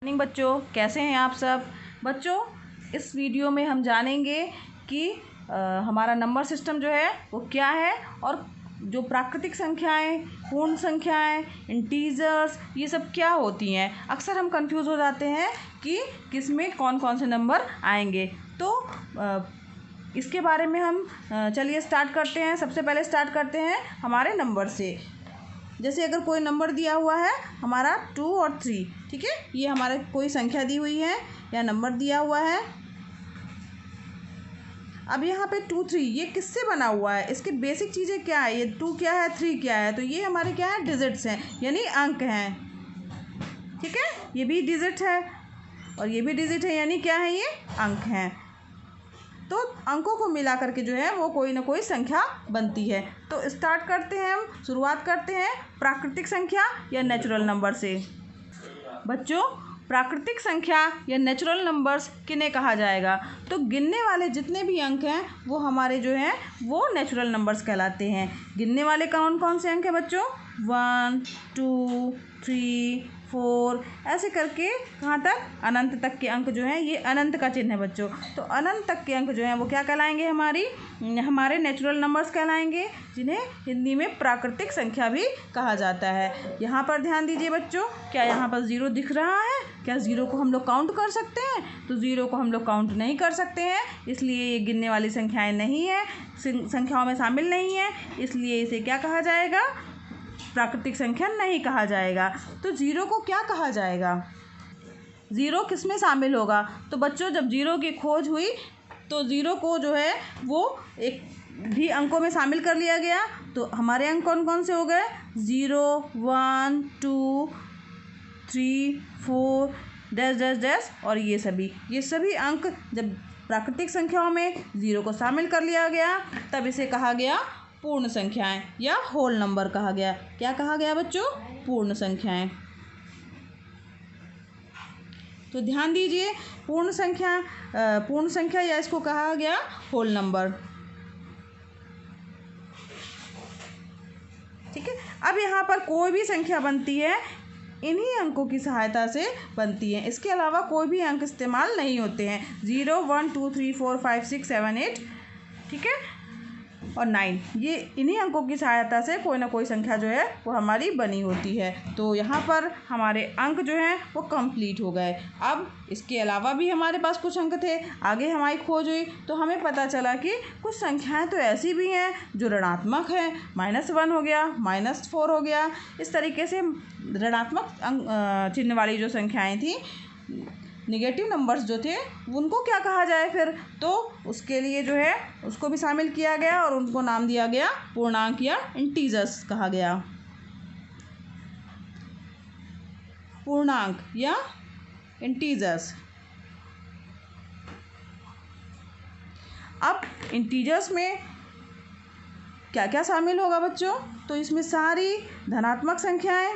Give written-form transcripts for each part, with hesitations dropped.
Morning बच्चों, कैसे हैं आप सब। बच्चों, इस वीडियो में हम जानेंगे कि हमारा नंबर सिस्टम जो है वो क्या है और जो प्राकृतिक संख्याएं, पूर्ण संख्याएं, इंटीजर्स, ये सब क्या होती हैं। अक्सर हम कंफ्यूज हो जाते हैं कि किस में कौन कौन से नंबर आएंगे। तो इसके बारे में हम चलिए स्टार्ट करते हैं। सबसे पहले स्टार्ट करते हैं हमारे नंबर से। जैसे अगर कोई नंबर दिया हुआ है हमारा 2 और 3, ठीक है, ये हमारा कोई संख्या दी हुई है या नंबर दिया हुआ है। अब यहाँ पे 2 3 ये किससे बना हुआ है, इसकी बेसिक चीज़ें क्या है, ये 2 क्या है, 3 क्या है। तो ये हमारे क्या है, डिजिट्स हैं, यानी अंक हैं, ठीक है। ये भी डिजिट है और ये भी डिजिट है, यानी क्या है, ये अंक हैं। तो अंकों को मिला करके जो है वो कोई ना कोई संख्या बनती है। तो स्टार्ट करते हैं, हम शुरुआत करते हैं प्राकृतिक संख्या या नेचुरल नंबर से। बच्चों, प्राकृतिक संख्या या नेचुरल नंबर्स किन्हें कहा जाएगा, तो गिनने वाले जितने भी अंक हैं वो हमारे जो हैं वो नेचुरल नंबर्स कहलाते हैं। गिनने वाले कौन कौन से अंक हैं बच्चों, 1 2 3 4 ऐसे करके कहाँ तक, अनंत तक के अंक जो हैं, ये अनंत का चिन्ह है बच्चों। तो अनंत तक के अंक जो हैं वो क्या कहलाएंगे, हमारे नेचुरल नंबर्स कहलाएंगे, जिन्हें हिंदी में प्राकृतिक संख्या भी कहा जाता है। यहाँ पर ध्यान दीजिए बच्चों, क्या यहाँ पर 0 दिख रहा है, क्या 0 को हम लोग काउंट कर सकते हैं, तो 0 को हम लोग काउंट नहीं कर सकते हैं, इसलिए ये गिनने वाली संख्याएँ नहीं है, संख्याओं में शामिल नहीं है, इसलिए इसे क्या कहा जाएगा, प्राकृतिक संख्या नहीं कहा जाएगा। तो 0 को क्या कहा जाएगा, 0 किस में शामिल होगा। तो बच्चों, जब 0 की खोज हुई तो 0 को जो है वो एक भी अंकों में शामिल कर लिया गया। तो हमारे अंक कौन कौन से हो गए, 0 1 2 3 4 डैश डैश डैश, और ये सभी अंक जब प्राकृतिक संख्याओं में 0 को शामिल कर लिया गया तब इसे कहा गया पूर्ण संख्याएं या होल नंबर कहा गया। क्या कहा गया बच्चों, पूर्ण संख्याएं। तो ध्यान दीजिए, पूर्ण संख्या या इसको कहा गया होल नंबर, ठीक है। अब यहाँ पर कोई भी संख्या बनती है इन्हीं अंकों की सहायता से बनती है, इसके अलावा कोई भी अंक इस्तेमाल नहीं होते हैं। 0 1 2 3 4 5 6 7 8, ठीक है, और 9, ये इन्हीं अंकों की सहायता से कोई ना कोई संख्या जो है वो हमारी बनी होती है। तो यहाँ पर हमारे अंक जो हैं वो कंप्लीट हो गए। अब इसके अलावा भी हमारे पास कुछ अंक थे, आगे हमारी खोज हुई तो हमें पता चला कि कुछ संख्याएं तो ऐसी भी हैं जो ऋणात्मक हैं, -1 हो गया, -4 हो गया। इस तरीके से ऋणात्मक चिन्ह वाली जो संख्याएँ थी, निगेटिव नंबर्स जो थे, उनको क्या कहा जाए फिर, तो उसके लिए जो है उसको भी शामिल किया गया और उनको नाम दिया गया पूर्णांक या इंटीजर्स कहा गया। पूर्णांक या इंटीजर्स। अब इंटीजर्स में क्या क्या शामिल होगा बच्चों, तो इसमें सारी धनात्मक संख्याएं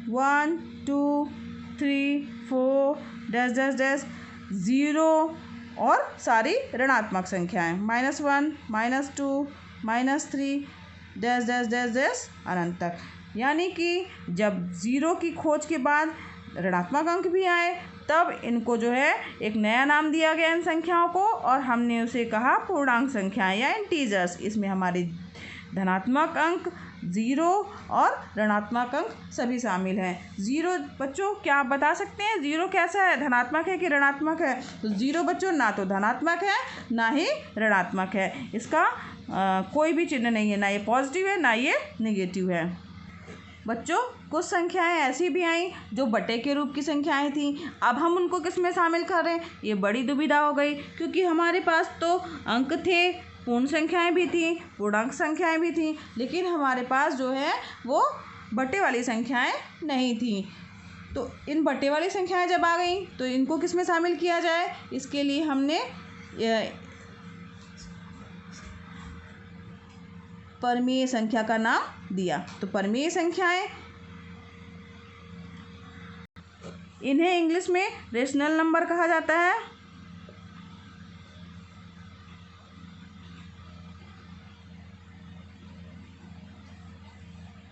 1 2 3 4 डैश डैश डैश 0 और सारी ऋणात्मक संख्याएं -1 -2 -3 डैश डैश डैश डैश अनंत तक। यानी कि जब 0 की खोज के बाद ऋणात्मक अंक भी आए तब इनको जो है एक नया नाम दिया गया इन संख्याओं को, और हमने उसे कहा पूर्णांक संख्याएं या इंटीजर्स। इसमें हमारे धनात्मक अंक 0 और ऋणात्मक अंक सभी शामिल हैं। 0 बच्चों, क्या आप बता सकते हैं 0 कैसा है, धनात्मक है कि ऋणात्मक है। तो 0 बच्चों ना तो धनात्मक है ना ही ऋणात्मक है, इसका कोई भी चिन्ह नहीं है, ना ये पॉजिटिव है ना ये नेगेटिव है। बच्चों, कुछ संख्याएं ऐसी भी आईं जो बटे के रूप की संख्याएं थीं। अब हम उनको किस में शामिल करें, ये बड़ी दुविधा हो गई, क्योंकि हमारे पास तो अंक थे, पूर्ण संख्याएं भी थीं, पूर्णांक संख्याएं भी थीं, लेकिन हमारे पास जो है वो बटे वाली संख्याएं नहीं थीं। तो इन बटे वाली संख्याएं जब आ गई तो इनको किस में शामिल किया जाए, इसके लिए हमने परमीय संख्या का नाम दिया। तो परमीय संख्याएं, इन्हें इंग्लिश में रेशनल नंबर कहा जाता है।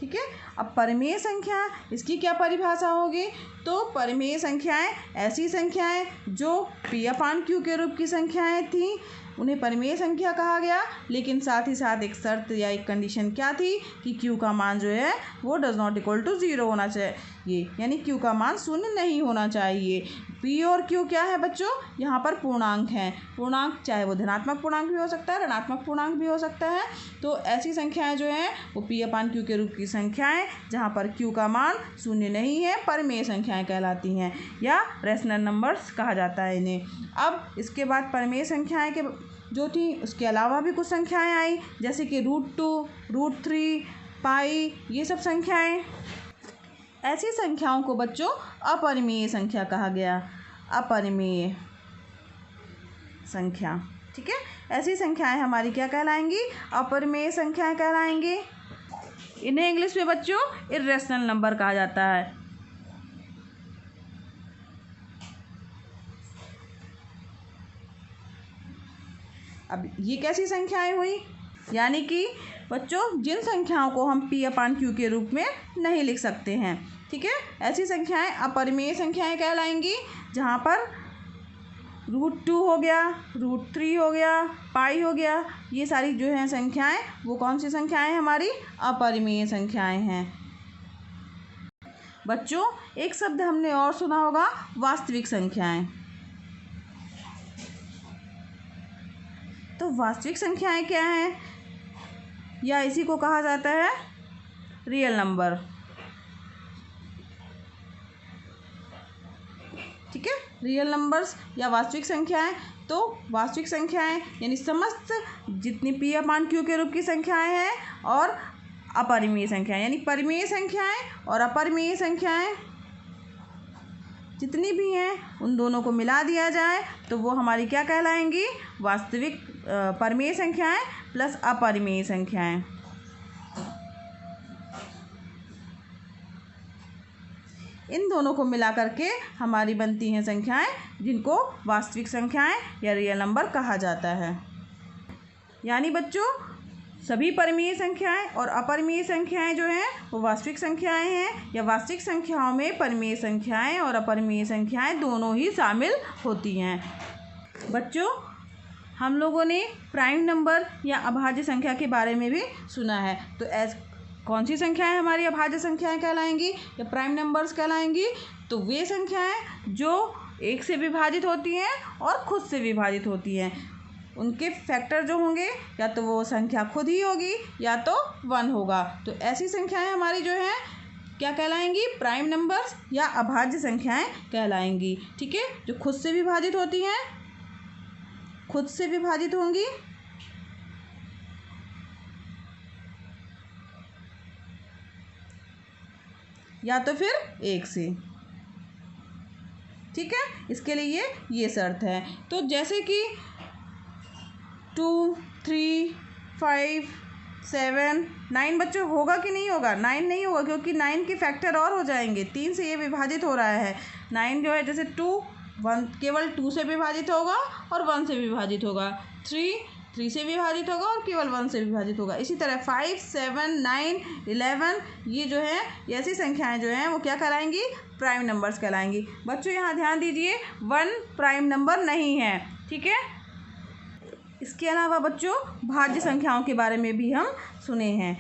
ठीक है। अब अपरिमेय संख्या, इसकी क्या परिभाषा होगी? तो परिमेय संख्याएं ऐसी संख्याएं जो P/Q के रूप की संख्याएं थीं, उन्हें परिमेय संख्या कहा गया। लेकिन साथ ही साथ एक शर्त या एक कंडीशन क्या थी कि Q का मान जो है वो डज नॉट इक्वल टू 0 होना चाहिए, यानी Q का मान 0 नहीं होना चाहिए। P और Q क्या है बच्चों? यहाँ पर पूर्णांक हैं। पूर्णांक चाहे वो धनात्मक पूर्णांक भी हो सकता है, ऋणात्मक पूर्णांक भी हो सकता है। तो ऐसी संख्याएं जो हैं वो P/Q के रूप की संख्याएं जहाँ पर Q का मान 0 नहीं है, परिमेय संख्याएं कहलाती हैं या रैशनल नंबर्स कहा जाता है इन्हें। अब इसके बाद परिमेय संख्याएं के जो थी उसके अलावा भी कुछ संख्याएं आई, जैसे कि √2, √3, पाई, ये सब संख्याएं। ऐसी संख्याओं को बच्चों अपरिमेय संख्या कहा गया। अपरिमेय संख्या, ठीक है। ऐसी संख्याएं हमारी क्या कहलाएंगी? अपरिमेय संख्याएं कहलाएंगी। इन्हें इंग्लिश में बच्चों इर्रेशनल नंबर कहा जाता है। अब ये कैसी संख्याएं हुई? यानी कि बच्चों जिन संख्याओं को हम P/Q के रूप में नहीं लिख सकते हैं, ठीक है, ऐसी संख्याएं अपरिमेय संख्याएं कहलाएंगी, जहाँ पर √2 हो गया, √3 हो गया, पाई हो गया, ये सारी जो हैं संख्याएं वो कौन सी संख्याएं हमारी? अपरिमेय संख्याएं हैं। बच्चों एक शब्द हमने और सुना होगा, वास्तविक संख्याएं। तो वास्तविक संख्याएं क्या हैं? या इसी को कहा जाता है रियल नंबर, ठीक है, रियल नंबर्स या वास्तविक संख्याएं। तो वास्तविक संख्याएं यानी समस्त जितनी P/Q के रूप की संख्याएं हैं और अपरिमेय संख्याएं यानी परिमेय संख्याएं और अपरिमेय संख्याएं जितनी भी हैं उन दोनों को मिला दिया जाए तो वो हमारी क्या कहलाएंगी? वास्तविक परिमेय संख्याएं प्लस अपरिमेय संख्याएं। इन दोनों को मिला करके हमारी बनती हैं संख्याएं जिनको वास्तविक संख्याएं या रियल नंबर कहा जाता है। यानी बच्चों सभी परिमेय संख्याएं और अपरिमेय संख्याएं जो हैं वो वास्तविक संख्याएं हैं, या वास्तविक संख्याओं में परिमेय संख्याएं और अपरिमेय संख्याएं दोनों ही शामिल होती हैं। बच्चों हम लोगों ने प्राइम नंबर या अभाज्य संख्या के बारे में भी सुना है। तो कौन सी संख्याएं हमारी अभाज्य संख्याएं कहलाएंगी या प्राइम नंबर्स कहलाएंगी? तो वे संख्याएं जो एक से विभाजित होती हैं और खुद से विभाजित होती हैं। उनके फैक्टर जो होंगे या तो वो संख्या खुद ही होगी या तो 1 होगा। तो ऐसी संख्याएं हमारी जो हैं क्या कहलाएंगी? प्राइम नंबर्स या अभाज्य संख्याएं कहलाएंगी, ठीक है, जो खुद से विभाजित होती हैं, खुद से विभाजित होंगी या तो फिर 1 से, ठीक है। इसके लिए ये शर्त है। तो जैसे कि 2, 3, 5, 7, 9 बच्चों होगा कि नहीं होगा? 9 नहीं होगा क्योंकि 9 के फैक्टर और हो जाएंगे। 3 से ये विभाजित हो रहा है। 9 जो है जैसे 1 केवल 2 से विभाजित होगा और 1 से विभाजित होगा। 3 से विभाजित होगा और केवल 1 से विभाजित होगा। इसी तरह 5, 7, 9, 11 ये जो है ऐसी संख्याएं जो हैं वो क्या कहलाएंगी? Prime numbers कहलाएंगी। बच्चों यहाँ ध्यान दीजिए 1 प्राइम नंबर नहीं है, ठीक है। इसके अलावा बच्चों भाज्य संख्याओं के बारे में भी हम सुने हैं,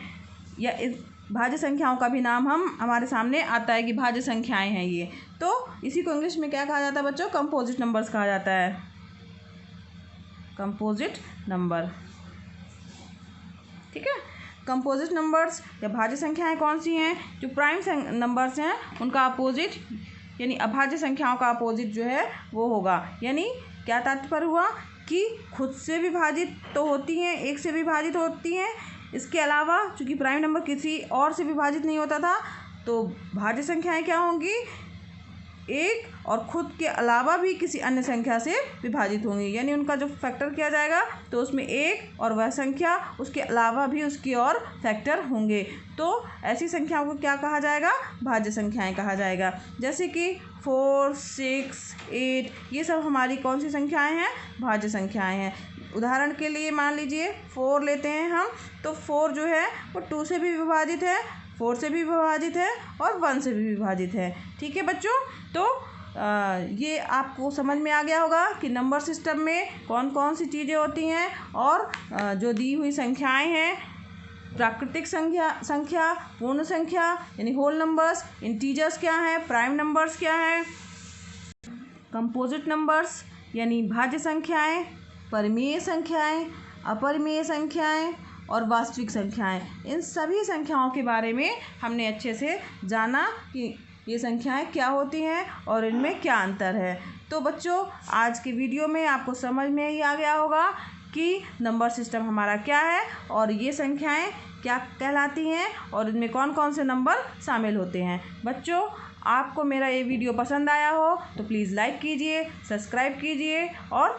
या इस भाज्य संख्याओं का भी नाम हमारे सामने आता है कि भाज्य संख्याएं हैं ये। तो इसी को इंग्लिश में क्या कहा जाता है बच्चों? कंपोजिट नंबर्स कहा जाता है। कंपोजिट नंबर, ठीक है। कंपोजिट नंबर्स या भाज्य संख्याएं कौन सी हैं? जो प्राइम नंबर्स हैं उनका अपोजिट यानी अभाज्य संख्याओं का अपोजिट जो है वो होगा। यानी क्या तात्पर्य हुआ कि खुद से विभाजित तो होती हैं, 1 से विभाजित होती हैं, इसके अलावा चूँकि प्राइम नंबर किसी और से विभाजित नहीं होता था तो भाज्य संख्याएं क्या होंगी? 1 और खुद के अलावा भी किसी अन्य संख्या से विभाजित होंगी। यानी उनका जो फैक्टर किया जाएगा तो उसमें 1 और वह संख्या उसके अलावा भी उसके और फैक्टर होंगे। तो ऐसी संख्याओं को क्या कहा जाएगा? भाज्य संख्याएं कहा जाएगा। जैसे कि 4, 6, 8 ये सब हमारी कौन सी संख्याएं हैं? भाज्य संख्याएं हैं। उदाहरण के लिए मान लीजिए 4 लेते हैं हम, तो 4 जो है वो 2 से भी विभाजित है, 4 से भी विभाजित है और 1 से भी विभाजित है। ठीक है बच्चों, तो ये आपको समझ में आ गया होगा कि नंबर सिस्टम में कौन कौन सी चीज़ें होती हैं और जो दी हुई संख्याएं हैं, प्राकृतिक संख्या, पूर्ण संख्या यानी होल नंबर्स, इंटीजर्स क्या हैं, प्राइम नंबर्स क्या हैं, कंपोजिट नंबर्स यानी भाज्य संख्याएं, परिमेय संख्याएं, अपरिमेय संख्याएं और वास्तविक संख्याएं। इन सभी संख्याओं के बारे में हमने अच्छे से जाना कि ये संख्याएं क्या होती हैं और इनमें क्या अंतर है। तो बच्चों, आज के वीडियो में आपको समझ में ही आ गया होगा कि नंबर सिस्टम हमारा क्या है और ये संख्याएं क्या कहलाती हैं और इनमें कौन कौन से नंबर शामिल होते हैं। बच्चों, आपको मेरा ये वीडियो पसंद आया हो तो प्लीज़ लाइक कीजिए, सब्सक्राइब कीजिए और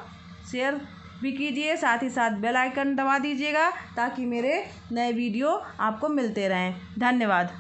शेयर भी कीजिए। साथ ही साथ बेल आइकन दबा दीजिएगा ताकि मेरे नए वीडियो आपको मिलते रहें। धन्यवाद।